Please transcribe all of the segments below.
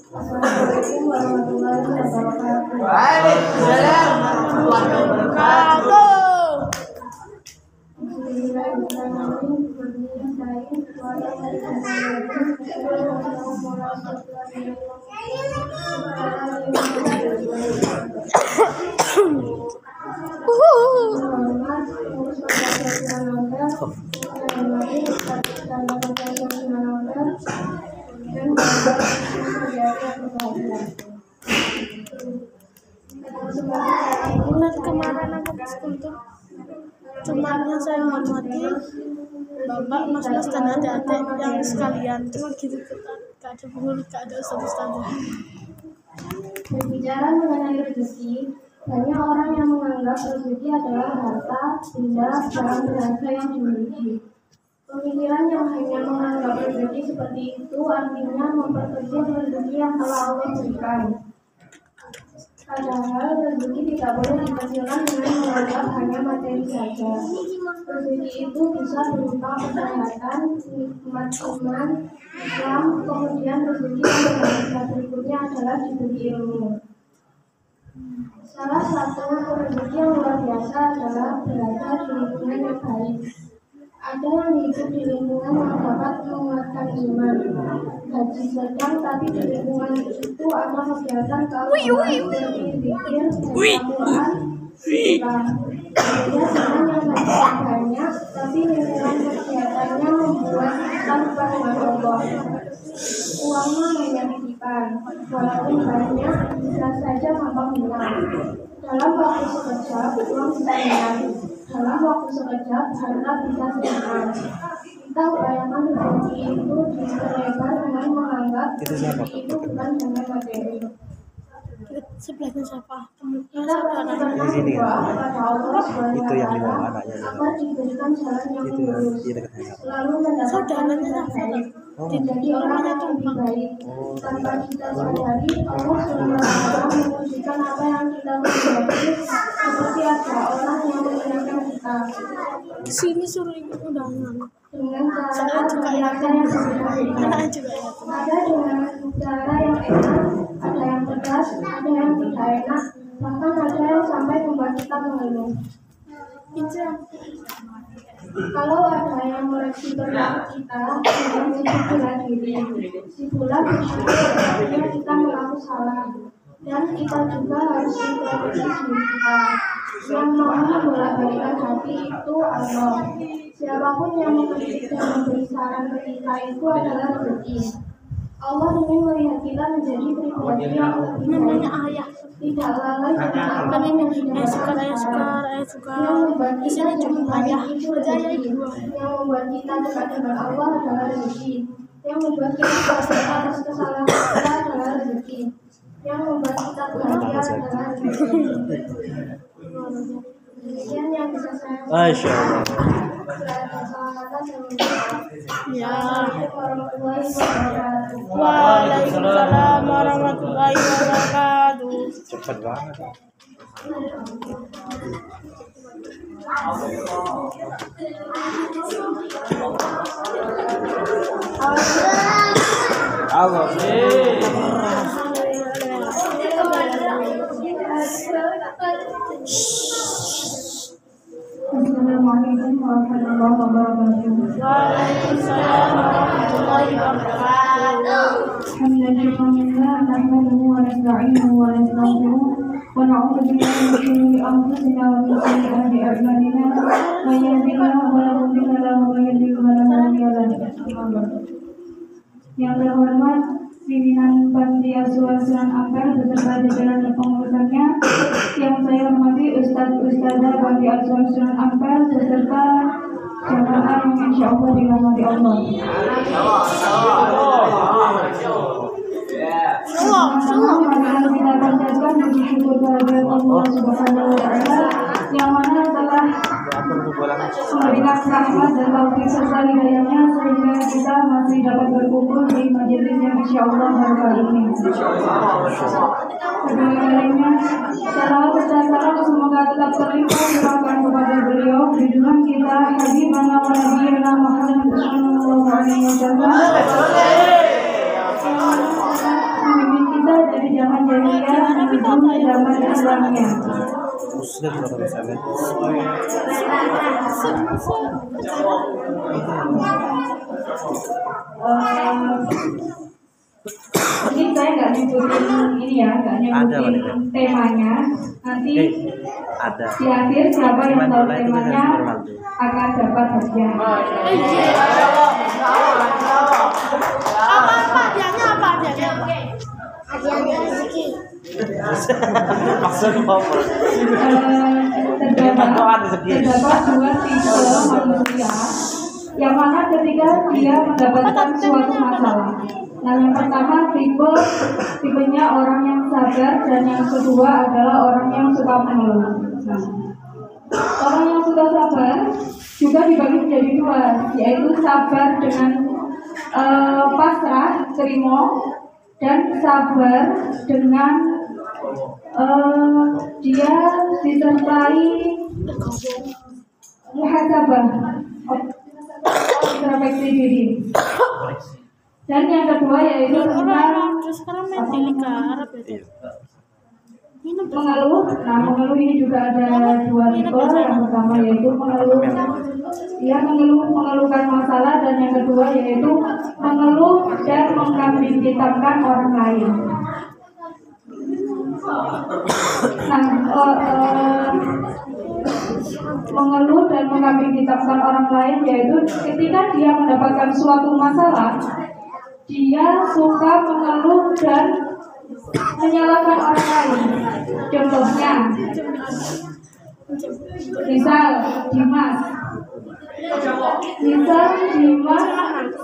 Assalamualaikum warahmatullahi wabarakatuh. Waalaikumsalam warahmatullahi wabarakatuh. Kemarin aku ke sekolah tuh cuma yang saya hormati bapak, mas-mas dan adik-adik yang sekalian, cuma gitu, gak ada guru, gak ada ustaz-ustaz. Berbicara mengenai rezeki, banyak orang yang menganggap rezeki adalah harta, benda, barang berharga yang dimiliki. Pemikiran yang hanya menganggap rezeki seperti itu artinya memperkecil rezeki yang telah Allah berikan. Padahal rezeki tidak boleh dikecilkan dengan menganggap hanya materi saja. Rezeki itu bisa berupa kesehatan, nikmat iman, Islam, kemudian rezeki yang berharga berikutnya adalah diberi ilmu. Salah satu rezeki yang luar biasa adalah berada di lingkungan yang baik. Ada yang hidup di lingkungan yang dapat menguatkan iman. Gaji sedang tapi di lingkungan itu ada kegiatan keagamaan seperti zikir, Al-Quran, Islam. Dia senang yang banyak, tapi lingkungan kegiatannya membuat kita lupa dengan Allah. Uangnya hanya titipan, walaupun banyak bisa saja gampang hilang. Dalam waktu sekejap, uang bisa hilang. Dalam waktu sekejap, harta bisa hilang. Kita upayakan rezeki itu diperlebar dengan menganggap rezeki itu bukan hanya materi. Sebelahnya siapa? Kita berdoa sini kan? kepada Allah Itu yang di bawah SWT anaknya. agar diberikan jalan yang Itu lurus, dia dekat saya. selalu mendapatkan yang terbaik, menjadi orang yang lebih baik. Tanpa kita sadari, Allah SWT menunjukkan apa yang kita perbuat, seperti ada orang yang mengingatkan kita Sini suruh ikut undangan. dengan Saya cara juga mengingatkan yang sederhana. Anak juga ya. Ada dengan cara yang enak, ada yang pedas, ada yang tidak enak, bahkan ada yang sampai membuat kita mengeluh. Itu yang Kalau ada yang mengoreksi perilaku kita, dengan sibuk bela diri, sibuklah bersyukur apabila kita melakukan salah. Dan kita juga harus introspeksi diri kita. Yang maha membolak-balikan hati itu Allah. Siapapun yang mengkritik dan memberi saran ke kita itu adalah rezeki. Allah ingin melihat kita menjadi pribadi yang lebih namanya baik, ayah. tidak lalai dengan apa Kan yang ini tidak sukar. yang membuat Di kita sini cuma ayah. itu Kerja ayah rezeki. dua. Yang membuat kita dekat dengan Allah adalah rezeki. Yang membuat kita sadar atas kesalahan kita adalah rezeki. Yang membuat kita bahagia adalah rezeki. Demikian yang bisa saya Masya Allah. Ya. Warahmatullahi wabarakatuh. Waalaikumsalam warahmatullahi wabarakatuh. Cepat banget. Allah. Assalamualaikum warahmatullahi wabarakatuh. Waalaikumsalam warahmatullahi wabarakatuh. Alhamdulillah, nahmaduhu wa nasta'inuhu wa nastaghfiruh wa na'udzu billahi min shururi anfusina wa min sayyiati a'malina. May yahdihillahu fala mudilla lahu wa may yudlil fala hadiya lahu. Yang terhormat pimpinan Panti Asuhan Sunan Ampel beserta jajaran kepengurusannya, yang saya hormati Ustazah Panti Asuhan Sunan Ampel beserta jamaah yang insya Allah dirahmati Allah. Marilah kita panjatkan puji syukur kehadirat Allah Subhanahu wa Ta'ala yang mana telah memberikan rahmat dan taufik serta hidayahnya sehingga kita masih dapat berkumpul di majelis yang insya Allah baru ini. Kedua kalinya, salawat dan salam semoga semoga tetap terlimpah curahkan kepada beliau junjungan kita Habibana wa Nabiyana Muhammad sallallahu alaihi wasallam. Memimpin kita dari zaman jahiliyah menuju zaman Islamnya. Muslim kalau misalnya. Ini saya nggak nyebutin ini ya, nggak nyebutin temanya. Nanti ada di akhir siapa yang tahu temanya akan dapat hadiah. Apa hadiahnya apa hadiahnya? maksudnya apa? Terdapat dua tipe manusia yang mana ketika dia mendapatkan suatu masalah. Nah, yang pertama tipenya orang yang sabar, dan yang kedua adalah orang yang suka mengeluh. Nah, orang yang suka sabar juga dibagi menjadi dua, yaitu sabar dengan pasrah, terima, dan sabar dengan dia disertai muhasabah, introspeksi diri. Dan yang kedua yaitu tentang sekarang main di Liga Arab ya. mengeluh. Nah, mengeluh ini juga ada dua tipe. Yang pertama yaitu mengeluhkan masalah, dan yang kedua yaitu mengeluh dan mengkambing hitamkan orang lain. Nah, mengeluh dan mengkambing hitamkan orang lain yaitu ketika dia mendapatkan suatu masalah, dia suka mengeluh dan menyalahkan orang lain. Contohnya, misal Dimas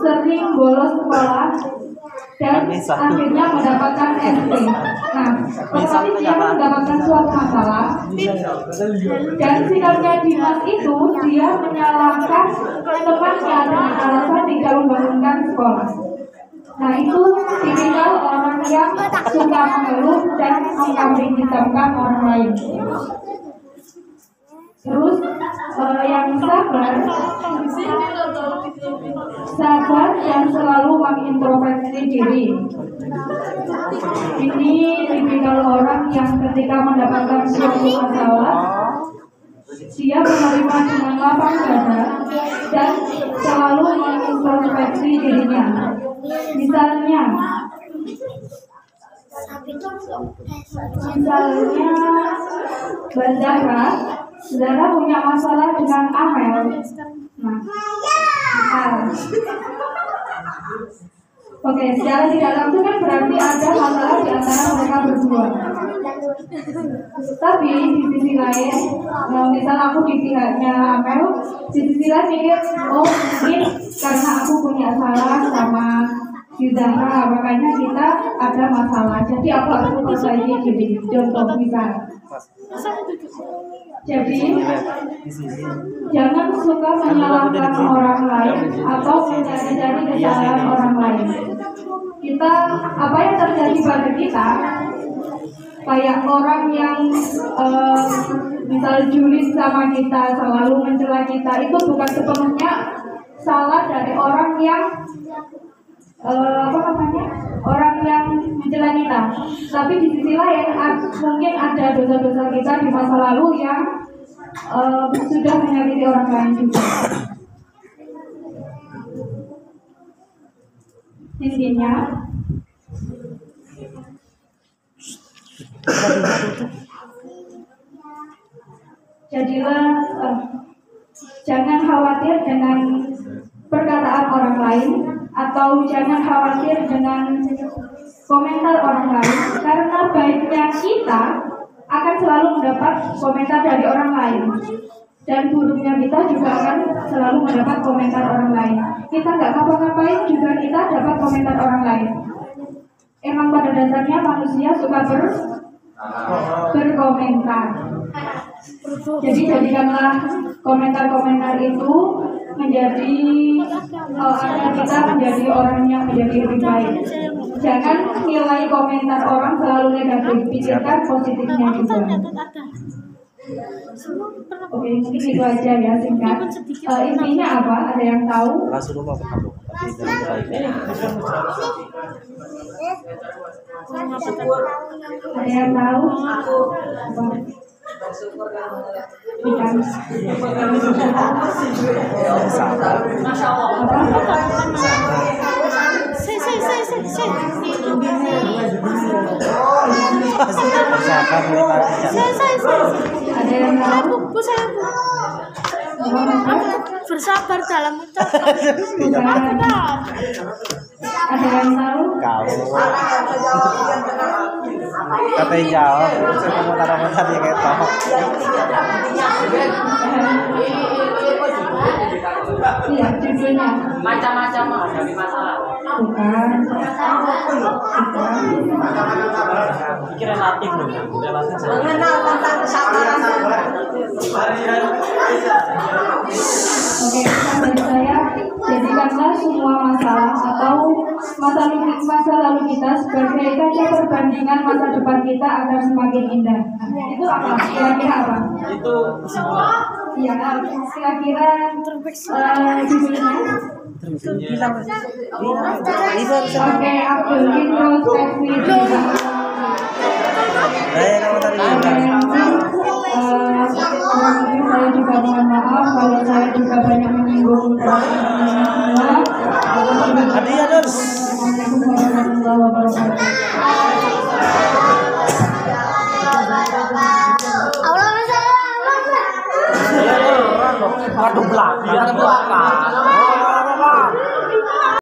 sering bolos sekolah dan akhirnya mendapatkan SP. Nah, otomatis dia mendapatkan suatu masalah, dan sikapnya Dimas itu dia menyalahkan temannya dengan alasan tidak membangunkan sekolah. Nah, itu tipikal orang yang suka mengeluh dan mengkambing hitamkan orang lain. Terus yang sabar dan selalu mengintrospeksi diri. Ini tipikal orang yang ketika mendapatkan suatu masalah, dia menerima dengan lapang dada dan selalu mengintrospeksi dirinya. Misalnya Mbak Zahra punya masalah dengan Amel. Nah, oke, secara tidak langsung kan berarti ada masalah di antara mereka berdua. Tapi di sisi lain, misal aku di pihaknya Amel, di sisi lain mikir, oh mungkin karena aku punya salah sama si Zahra, makanya kita ada masalah. Jadi aku harus memperbaiki diri. Contoh misal. Jadi jangan suka menyalahkan orang lain atau mencari-cari kesalahan orang lain. Kita, apa yang terjadi pada kita, kayak orang yang misal julid sama kita, selalu mencela kita, itu bukan sepenuhnya salah dari orang yang orang yang mencela kita. Tapi di sisi lain mungkin ada dosa-dosa kita di masa lalu yang sudah menyakiti orang lain juga. Intinya jadilah jangan khawatir dengan perkataan orang lain, atau jangan khawatir dengan komentar orang lain, karena baiknya kita akan selalu mendapat komentar dari orang lain, dan buruknya kita juga akan selalu mendapat komentar orang lain. Kita nggak ngapa-ngapain juga kita dapat komentar orang lain. Emang pada dasarnya manusia suka berkomentar. Jadi jadikanlah komentar-komentar itu menjadi agar kita menjadi orang yang menjadi lebih baik. Jangan nilai komentar orang selalu negatif, pikirkan positifnya juga. Oke, mungkin itu aja ya singkat. Intinya apa? Ada yang tahu? Rasulullah pernah bu, tapi dalam kebaikan. Ada yang tahu? Bukan. Sabar. Bersabar Ada yang tahu? Bersabar dalam Bukan. Ada yang tahu? kau. Katanya jawab, saya mau komentar ya kayak tahu. Iya, judulnya. Macam-macam dari masalah. Bukan. Pikir relatif loh, relatif. Mengenal tentang kesabaran. Oke, dari saya, jadikanlah semua masalah atau masa lalu kita sebagai kaca perbandingan masa depan kita agar semakin indah. Itu apa? Kira-kira apa? Itu kesimpulan. Iya, kira-kira judulnya. Oke, Abdul introspeksi diri. Mungkin saya juga mohon maaf kalau saya juga banyak menyinggung semua. Hadiah terus. Assalamualaikum warahmatullahi wabarakatuh. Waduh belakang.